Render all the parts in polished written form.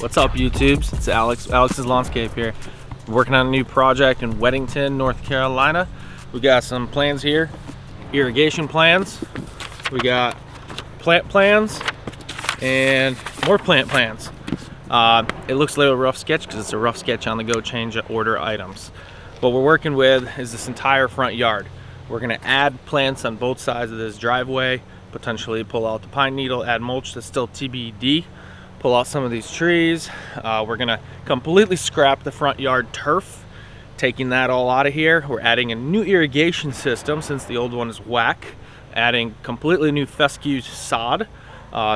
What's up, YouTubes? It's Alex's Lawnscape here. We're working on a new project in Weddington, North Carolina. We got some plans here, irrigation plans. We got plant plans and more plant plans. It looks like a rough sketch because it's a rough sketch on the go change order items. What we're working with is this entire front yard. We're gonna add plants on both sides of this driveway, potentially pull out the pine needle, add mulch that's still TBD, pull out some of these trees. We're gonna completely scrap the front yard turf, taking that all out of here. We're adding a new irrigation system since the old one is whack, adding completely new fescue sod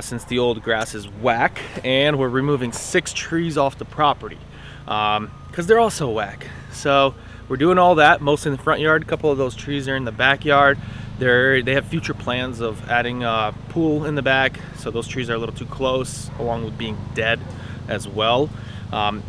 since the old grass is whack, and we're removing 6 trees off the property because they're also whack. So we're doing all that, mostly in the front yard. A couple of those trees are in the backyard. They have future plans of adding a pool in the back, so those trees are a little too close, along with being dead as well.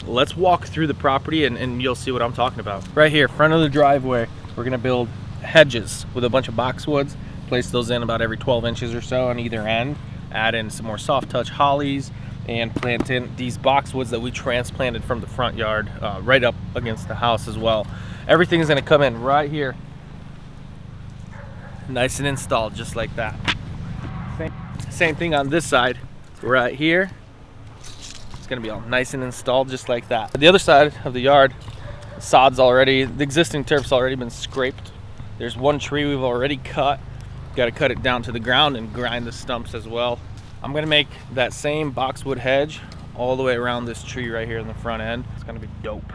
Let's walk through the property and you'll see what I'm talking about. Right here, front of the driveway, we're gonna build hedges with a bunch of boxwoods, place those in about every 12 inches or so on either end, add in some more soft touch hollies, and plant in these boxwoods that we transplanted from the front yard right up against the house as well. Everything is gonna come in right here, nice and installed just like that. Same thing on this side, right here. It's gonna be all nice and installed just like that. The other side of the yard, the existing turf's already been scraped. There's one tree we've already cut. Got to cut it down to the ground and grind the stumps as well. I'm gonna make that same boxwood hedge all the way around this tree right here in the front end. It's gonna be dope.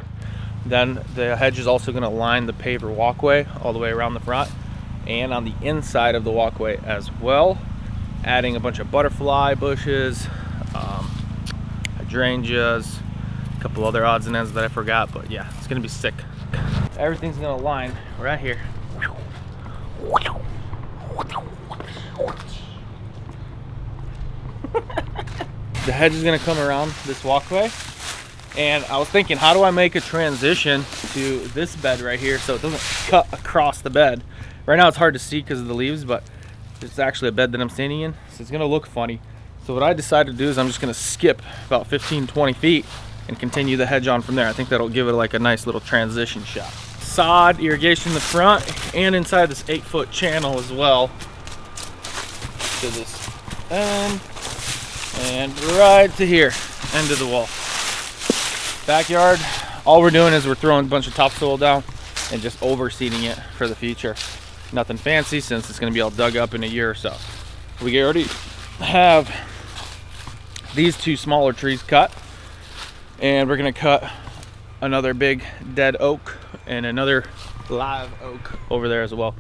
Then the hedge is also gonna line the paver walkway all the way around the front and on the inside of the walkway as well, adding a bunch of butterfly bushes, hydrangeas, a couple other odds and ends that I forgot, but yeah, it's gonna be sick. Everything's gonna line right here. The hedge is gonna come around this walkway, and I was thinking, how do I make a transition to this bed right here so it doesn't cut across the bed? Right now it's hard to see because of the leaves, but it's actually a bed that I'm standing in, so it's gonna look funny. So what I decided to do is I'm just gonna skip about 15-20 feet and continue the hedge on from there. I think that'll give it like a nice little transition shot. Sod irrigation in the front and inside this 8-foot channel as well to this end and right to here, end of the wall. Backyard, all we're doing is we're throwing a bunch of topsoil down and just overseeding it for the future. Nothing fancy since it's going to be all dug up in a year or so. We already have these 2 smaller trees cut, and we're going to cut another big dead oak and another live oak over there as well.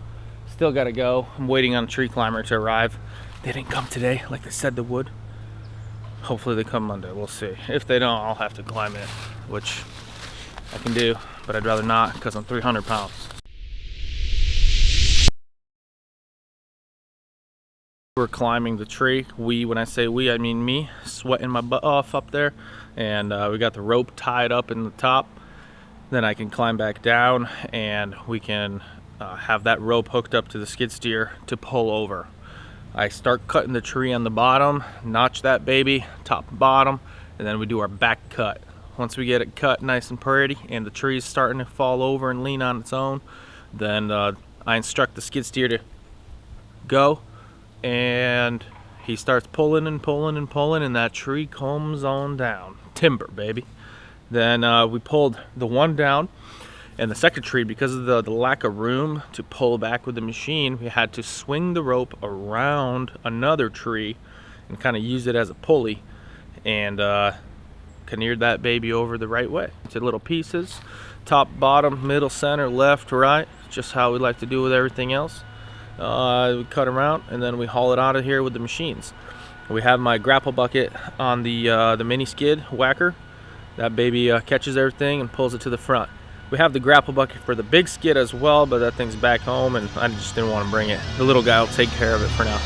Still got to go. I'm waiting on a tree climber to arrive. They didn't come today like they said they would. Hopefully they come Monday, we'll see. If they don't, I'll have to climb it, which I can do, but I'd rather not because I'm 300 pounds. We're climbing the tree. When I say we, I mean me, sweating my butt off up there. And we got the rope tied up in the top. Then I can climb back down and we can have that rope hooked up to the skid steer to pull over. I start cutting the tree on the bottom, notch that baby, top and bottom, and then we do our back cut. Once we get it cut nice and pretty and the tree's starting to fall over and lean on its own, then I instruct the skid steer to go, and he starts pulling and pulling and pulling, and that tree comes on down. Timber, baby. Then we pulled the one down, and the second tree, because of the lack of room to pull back with the machine, we had to swing the rope around another tree and kind of use it as a pulley and canoered that baby over the right way. It's in little pieces, top, bottom, middle, center, left, right, just how we like to do with everything else. We cut them out and then we haul it out of here with the machines. We have my grapple bucket on the mini skid whacker. That baby catches everything and pulls it to the front. We have the grapple bucket for the big skid as well, but that thing's back home and I just didn't want to bring it. The little guy will take care of it for now.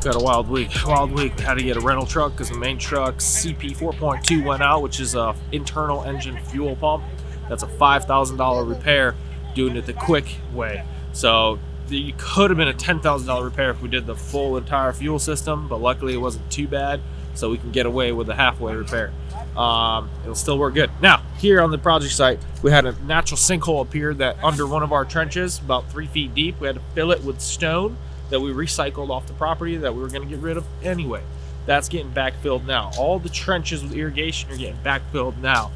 Got a wild week. Wild week. Had to get a rental truck because the main truck CP 4.2 went out, which is a internal engine fuel pump. That's a $5,000 repair, doing it the quick way. So it could have been a $10,000 repair if we did the full entire fuel system, but luckily it wasn't too bad, so we can get away with a halfway repair. It'll still work good. Now, here on the project site, we had a natural sinkhole appear that under one of our trenches, about 3 feet deep. We had to fill it with stone that we recycled off the property that we were going to get rid of anyway. That's getting backfilled now. All the trenches with irrigation are getting backfilled now.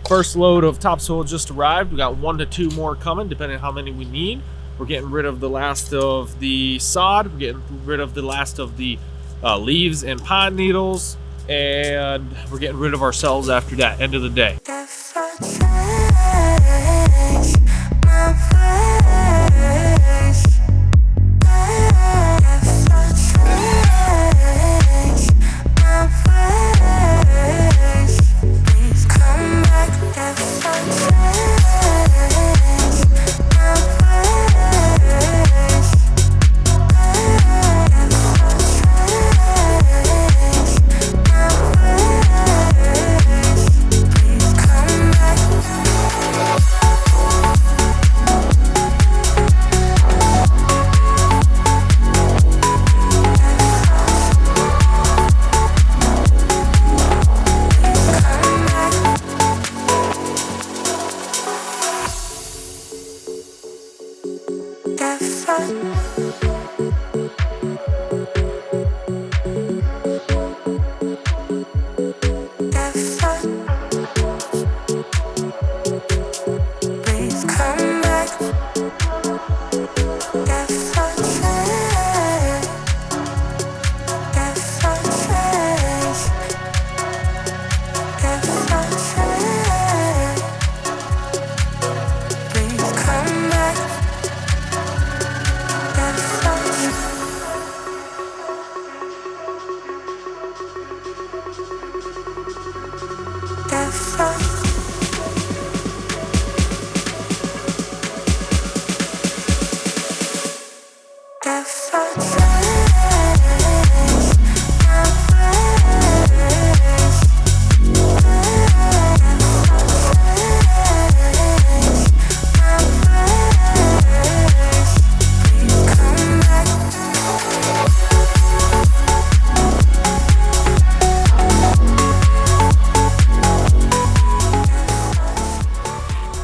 First load of topsoil just arrived. We got 1 to 2 more coming, depending on how many we need. We're getting rid of the last of the sod. We're getting rid of the last of the leaves and pine needles, and we're getting rid of ourselves after that. End of the day.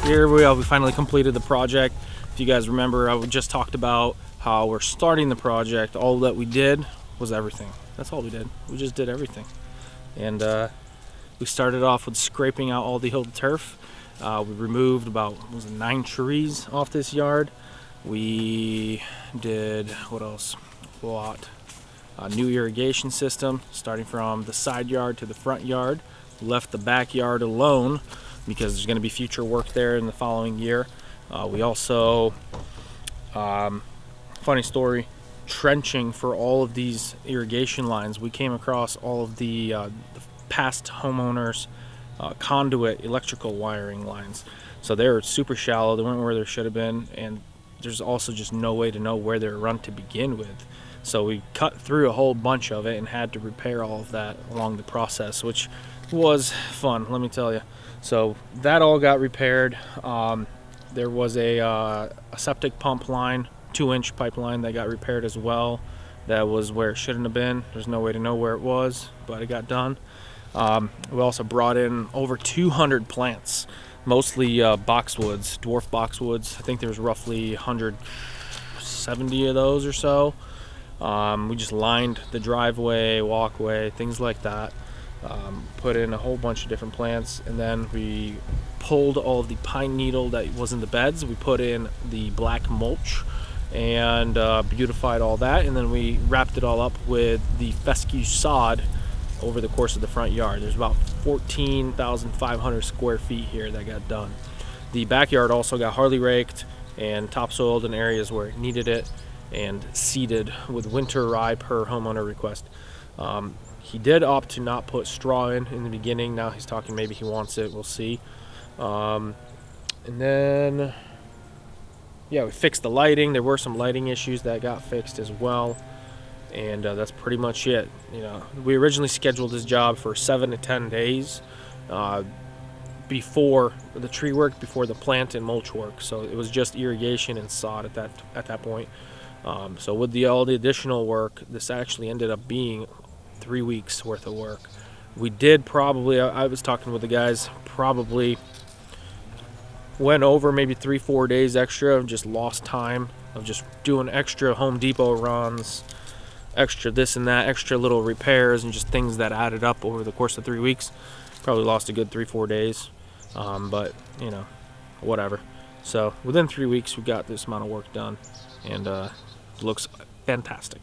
Here we are, we finally completed the project. If you guys remember, I just talked about how we're starting the project. All that we did was everything. That's all we did. We just did everything. And we started off with scraping out all the old turf. We removed about 9 trees off this yard. We did, what else? Bought a new irrigation system, starting from the side yard to the front yard. Left the backyard alone because there's going to be future work there in the following year. We also, funny story, trenching for all of these irrigation lines. We came across all of the past homeowners' conduit electrical wiring lines. So they were super shallow, they weren't where they should have been, and there's also just no way to know where they were run to begin with. So we cut through a whole bunch of it and had to repair all of that along the process, which was fun, let me tell you. So that all got repaired. There was a septic pump line, 2-inch pipeline that got repaired as well. That was where it shouldn't have been. There's no way to know where it was, but it got done. We also brought in over 200 plants, mostly boxwoods, dwarf boxwoods. I think there's roughly 170 of those or so. We just lined the driveway, walkway, things like that. Put in a whole bunch of different plants, and then we pulled all of the pine needle that was in the beds. We put in the black mulch and beautified all that, and then we wrapped it all up with the fescue sod over the course of the front yard. There's about 14,500 square feet here that got done. The backyard also got hardly raked and topsoiled in areas where it needed it, and seeded with winter rye per homeowner request. He did opt to not put straw in the beginning. Now he's talking maybe he wants it. We'll see. And then, yeah, we fixed the lighting. There were some lighting issues that got fixed as well. and that's pretty much it. You know, we originally scheduled this job for 7 to 10 days before the tree work, before the plant and mulch work. So it was just irrigation and sod at that point. So with all the additional work, this actually ended up being 3 weeks worth of work. We did probably, I was talking with the guys, probably went over maybe 3-4 days extra of just lost time of just doing extra Home Depot runs, extra this and that, extra little repairs, and just things that added up over the course of 3 weeks. Probably lost a good 3-4 days, but you know, whatever. So within 3 weeks we got this amount of work done, and it looks fantastic.